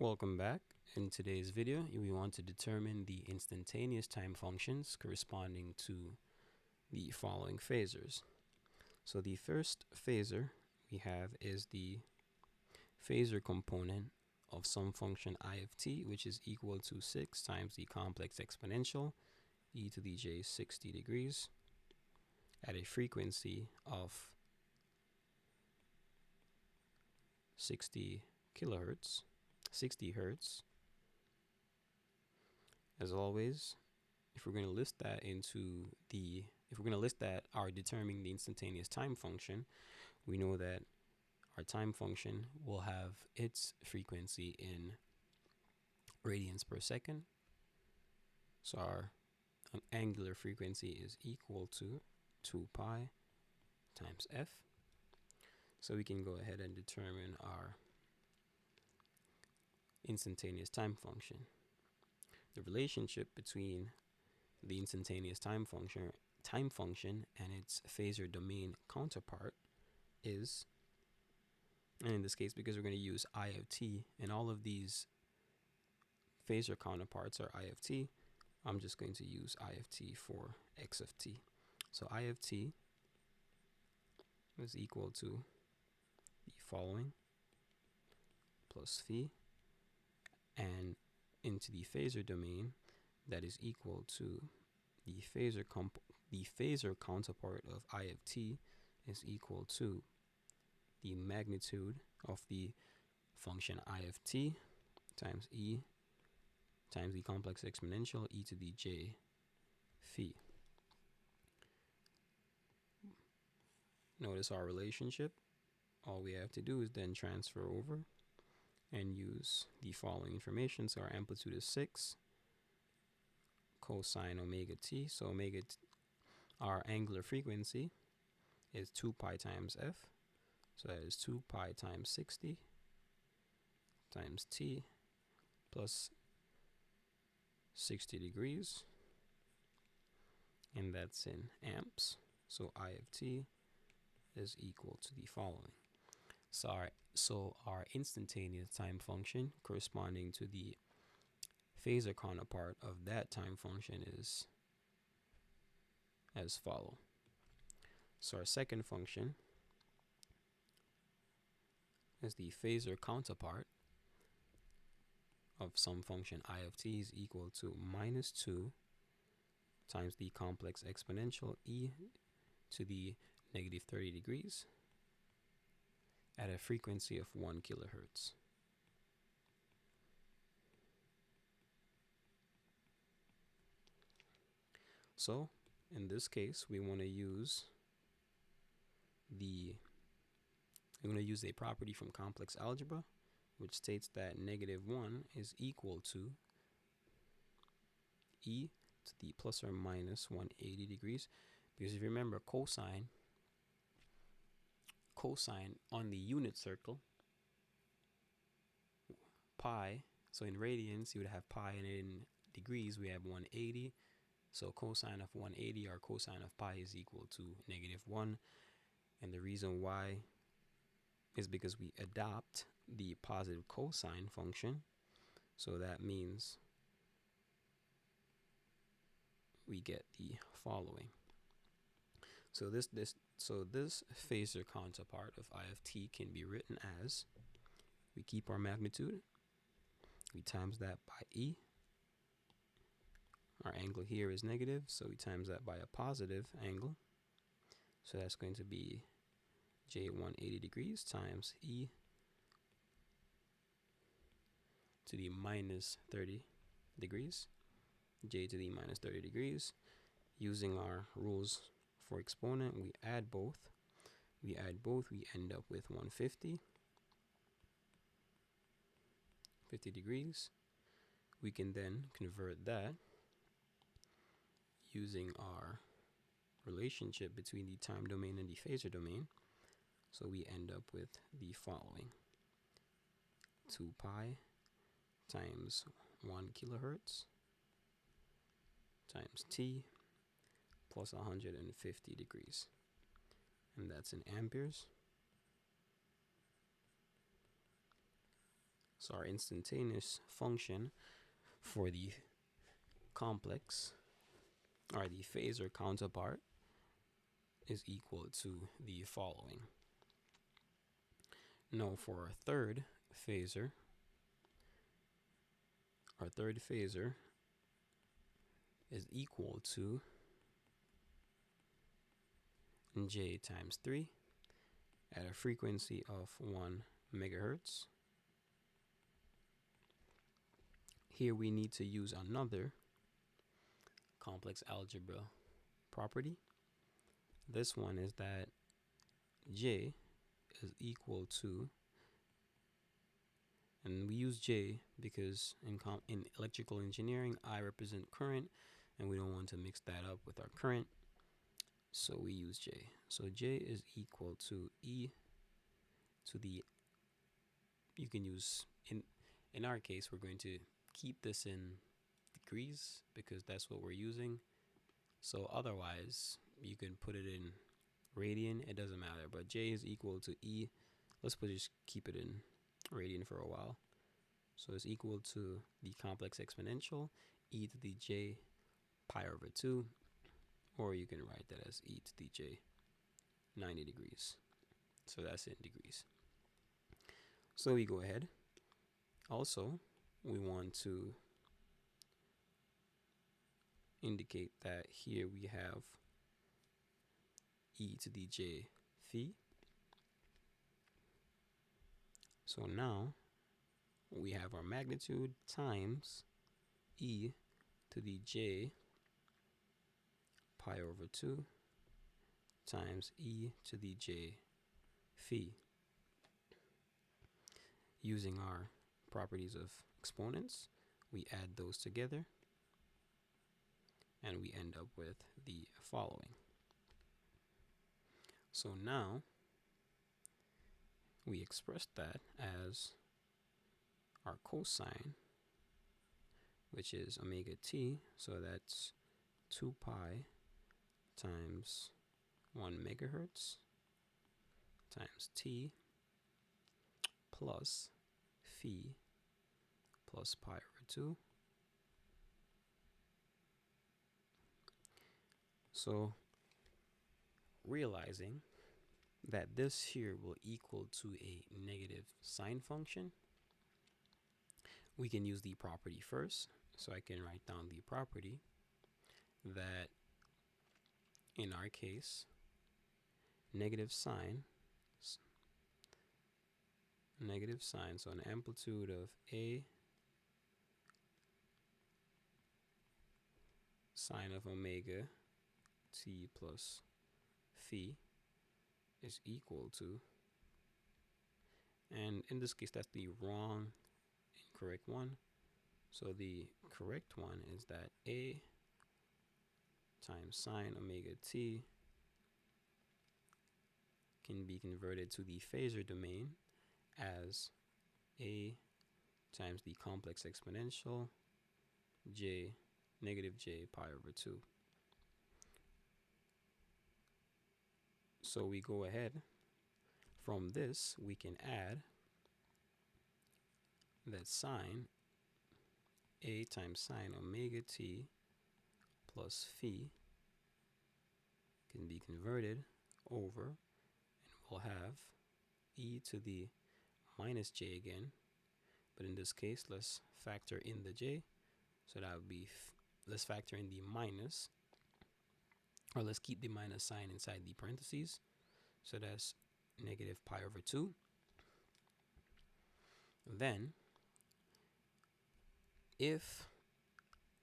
Welcome back. In today's video, we want to determine the instantaneous time functions corresponding to the following phasors. So the first phasor we have is the phasor component of some function I of t, which is equal to 6 times the complex exponential e to the j 60 degrees at a frequency of 60 kilohertz, 60 hertz. As always, if we're going to list that are determining the instantaneous time function, we know that our time function will have its frequency in radians per second. So our angular frequency is equal to 2 pi times f. So we can go ahead and determine our instantaneous time function. The relationship between the instantaneous time function and its phasor domain counterpart is, and in this case, because we're going to use I of t and all of these phasor counterparts are I of t, I'm just going to use I of t for x of t. So I of t is equal to the following plus phi, and into the phasor domain, that is equal to the phasor counterpart of I of t is equal to the magnitude of the function I of t times e times the complex exponential e to the j phi. Notice our relationship. All we have to do is then transfer over and use the following information. So our amplitude is 6 cosine omega t. So our angular frequency is 2 pi times f. So that is 2 pi times 60 times t plus 60 degrees. And that's in amps. So I of t is equal to the following. So our instantaneous time function corresponding to the phasor counterpart of that time function is as follow. So our second function is the phasor counterpart of some function I of t is equal to minus 2 times the complex exponential e to the negative 30 degrees at a frequency of 1 kilohertz. So in this case, we want to use a property from complex algebra, which states that negative 1 is equal to e to the plus or minus 180 degrees. Because if you remember, cosine on the unit circle, pi, so in radians you would have pi, and in degrees we have 180. So cosine of 180 or cosine of pi is equal to negative 1. And the reason why is because we adopt the positive cosine function. So that means we get the following. So this phasor counterpart of I of t can be written as, we keep our magnitude, we times that by e. Our angle here is negative, so we times that by a positive angle. So that's going to be j 180 degrees times e to the minus 30 degrees, j to the minus 30 degrees. Using our rules for exponent, we add both. We end up with 150 degrees. We can then convert that using our relationship between the time domain and the phasor domain. So we end up with the following: 2 pi times 1 kilohertz times t plus 150 degrees. And that's in amperes. So our instantaneous function for the complex, or the phasor counterpart, is equal to the following. Now for our third phasor is equal to j times 3 at a frequency of 1 megahertz. Here we need to use another complex algebra property. This one is that j is equal to, and we use j because in electrical engineering I represent current and we don't want to mix that up with our current, so we use j. So j is equal to e to the, you can use, in our case we're going to keep this in degrees because that's what we're using. So otherwise you can put it in radian, it doesn't matter, but j is equal to e, just keep it in radian for a while. So it's equal to the complex exponential e to the j pi over 2, or you can write that as e to the j 90 degrees. So that's in degrees. So we go ahead. Also, we want to indicate that here we have e to the j phi. So now we have our magnitude times e to the j pi over 2 times e to the j phi. Using our properties of exponents, we add those together and we end up with the following. So now we express that as our cosine, which is omega t, so that's 2 pi times 1 megahertz times t plus phi plus pi over 2. So realizing that this here will equal to a negative sine function, we can use the property first. So I can write down the property that in our case negative sine, so an amplitude of a sine of omega t plus phi is equal to, and in this case that's the wrong incorrect one, so the correct one is that a times sine omega t can be converted to the phasor domain as a times the complex exponential j negative j pi over 2. So we go ahead, from this we can add that sine a times sine omega t plus phi can be converted over, and we'll have e to the minus j again, but in this case let's factor in the j, so that would be let's factor in the minus, or let's keep the minus sign inside the parentheses, so that's negative pi over 2. Then if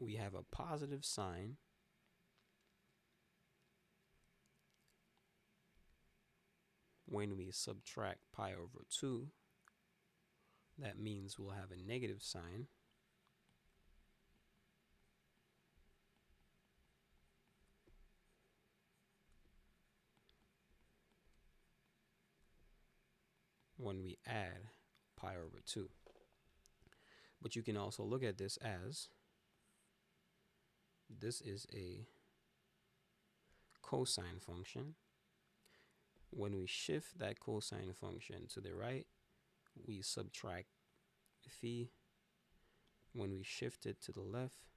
we have a positive sign, when we subtract pi over 2, that means we'll have a negative sign. When we add pi over 2. But you can also look at this as, this is a cosine function. When we shift that cosine function to the right, we subtract phi. When we shift it to the left,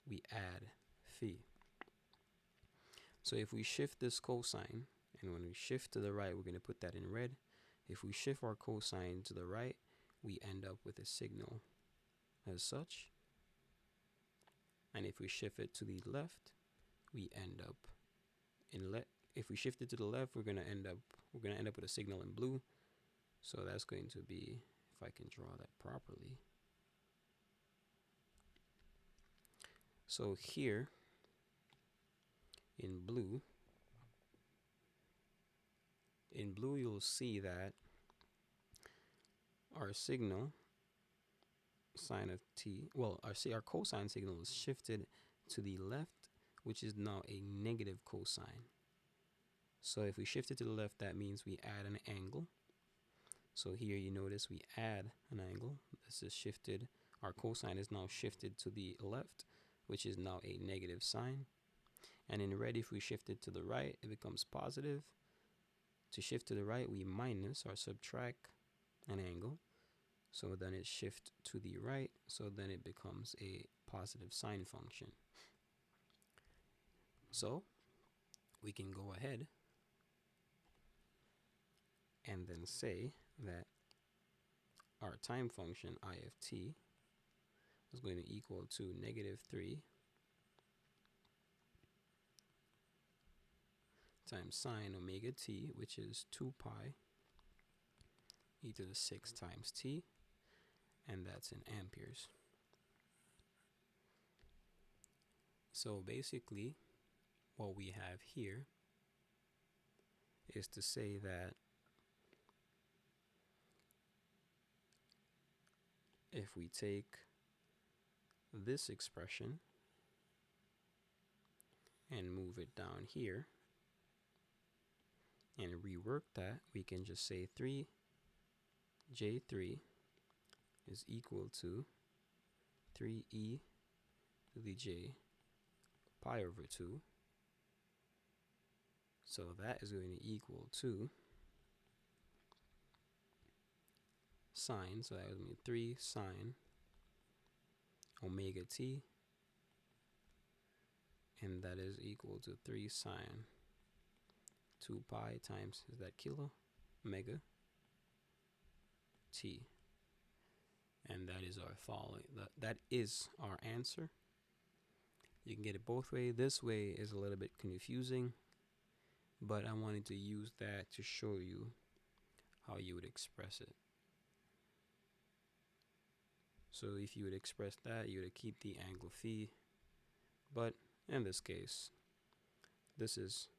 we add phi. So if we shift this cosine, and when we shift to the right, we're going to put that in red. If we shift our cosine to the right, we end up with a signal as such. And if we shift it to the left, we end up if we shift it to the left, we're gonna end up with a signal in blue. So that's going to be, if I can draw that properly. So here in blue, you'll see that our signal sine of t, well, our cosine signal is shifted to the left, which is now a negative cosine. So if we shift it to the left, that means we add an angle. So here you notice we add an angle. This is shifted. Our cosine is now shifted to the left, which is now a negative sign. And in red, if we shift it to the right, it becomes positive. To shift to the right, we minus or subtract an angle. So then it shifts to the right. So then it becomes a positive sine function. So we can go ahead and then say that our time function I of t is going to equal to -3 times sine omega t, which is 2 pi e to the 6 times t, and that's in amperes. So basically, what we have here is to say that if we take this expression and move it down here and rework that, we can just say 3j3 is equal to 3e to the j pi over 2. So that is going to equal to sine, so that would mean 3 sine omega t, and that is equal to 3 sine 2 pi times, is that kilo, mega t. And that is our following. That is our answer. You can get it both ways. This way is a little bit confusing, but I wanted to use that to show you how you would express it. So if you would express that, you would keep the angle phi, but in this case, this is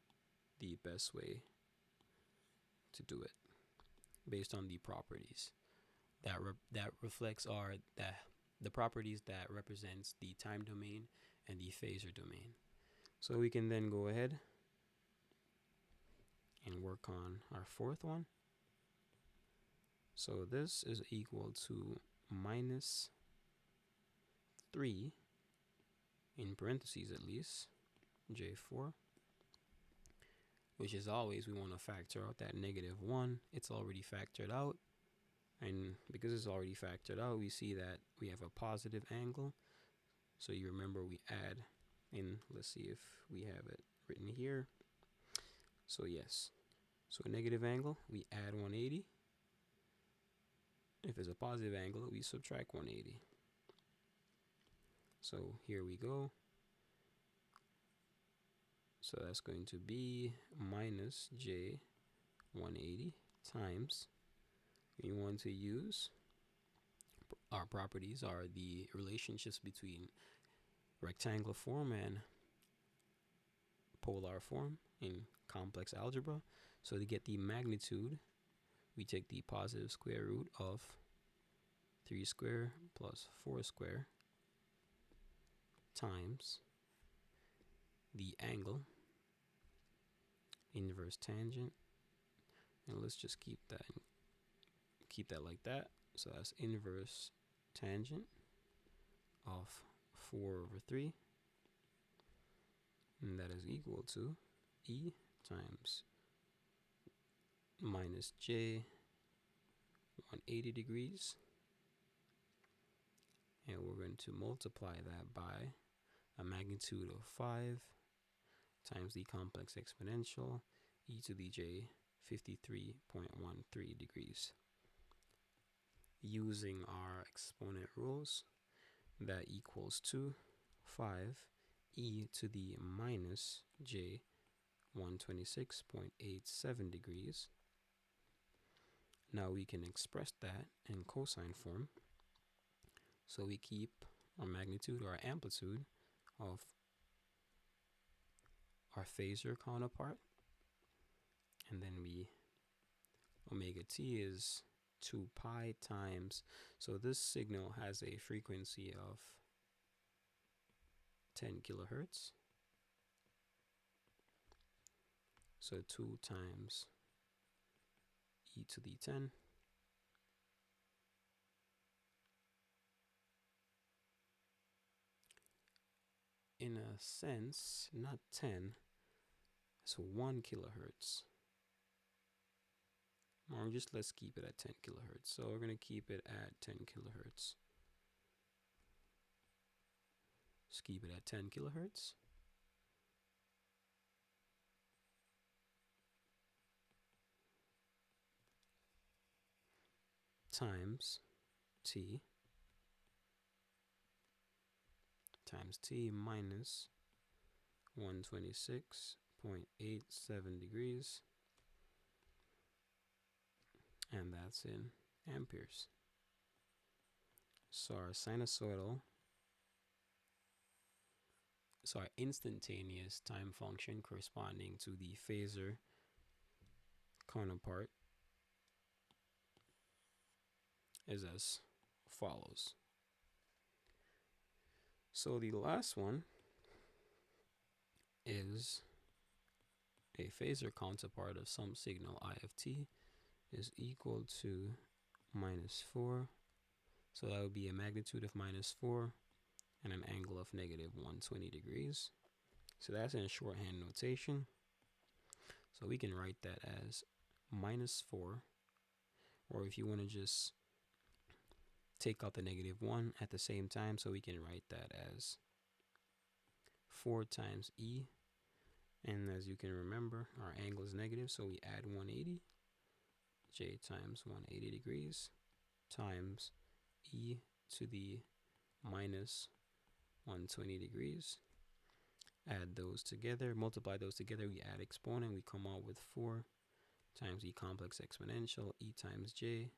the best way to do it based on the properties that reflects the properties that represents the time domain and the phasor domain. So we can then go ahead and work on our fourth one. So this is equal to -3, in parentheses at least, j4, which is always, we want to factor out that -1. It's already factored out. And because it's already factored out, we see that we have a positive angle. So you remember we add in, let's see if we have it written here. So yes, so a negative angle, we add 180. If it's a positive angle, we subtract 180. So here we go. So that's going to be minus j 180 times, we want to use our properties are the relationships between rectangular form and polar form in complex algebra. So to get the magnitude, we take the positive square root of 3 squared plus 4 squared times the angle, inverse tangent, and let's just keep that like that. So that's inverse tangent of 4/3, and that is equal to E times minus J 180 degrees to multiply that by a magnitude of 5 times the complex exponential e to the j 53.13 degrees. Using our exponent rules, that equals to 5 e to the minus j 126.87 degrees. Now we can express that in cosine form. So we keep our magnitude or our amplitude of our phasor counterpart, and then omega t is 2 pi times, so this signal has a frequency of 10 kilohertz. So 2 times e to the 10 in a sense, not 10, so 1 kilohertz. Or just let's keep it at 10 kilohertz. So we're going to keep it at 10 kilohertz. Just keep it at 10 kilohertz. Times t minus 126.87 degrees, and that's in amperes. So our instantaneous time function corresponding to the phasor counterpart is as follows. So the last one is a phasor counterpart of some signal I of t is equal to -4. So that would be a magnitude of -4 and an angle of -120 degrees. So that's in shorthand notation. So we can write that as -4, or if you want to just take out the -1 at the same time, so we can write that as 4 times e, and as you can remember, our angle is negative, so we add 180, j times 180 degrees times e to the minus 120 degrees. Add those together, multiply those together, we add exponent, we come out with 4 times e complex exponential e times j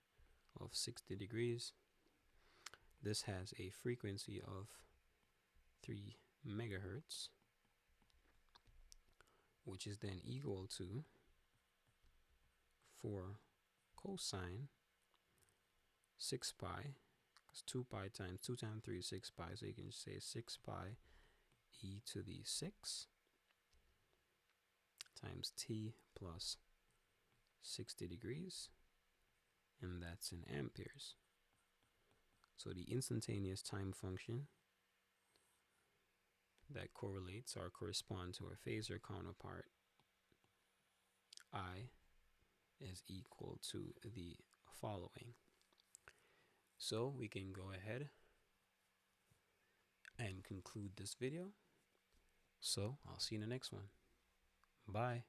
of 60 degrees. This has a frequency of 3 megahertz, which is then equal to 4 cosine 6 pi, because 2 pi times 2 times 3 is 6 pi, so you can say 6 pi e to the 6 times t plus 60 degrees, and that's in amperes. So the instantaneous time function that correlates or corresponds to our phasor counterpart I is equal to the following. So we can go ahead and conclude this video. So I'll see you in the next one. Bye.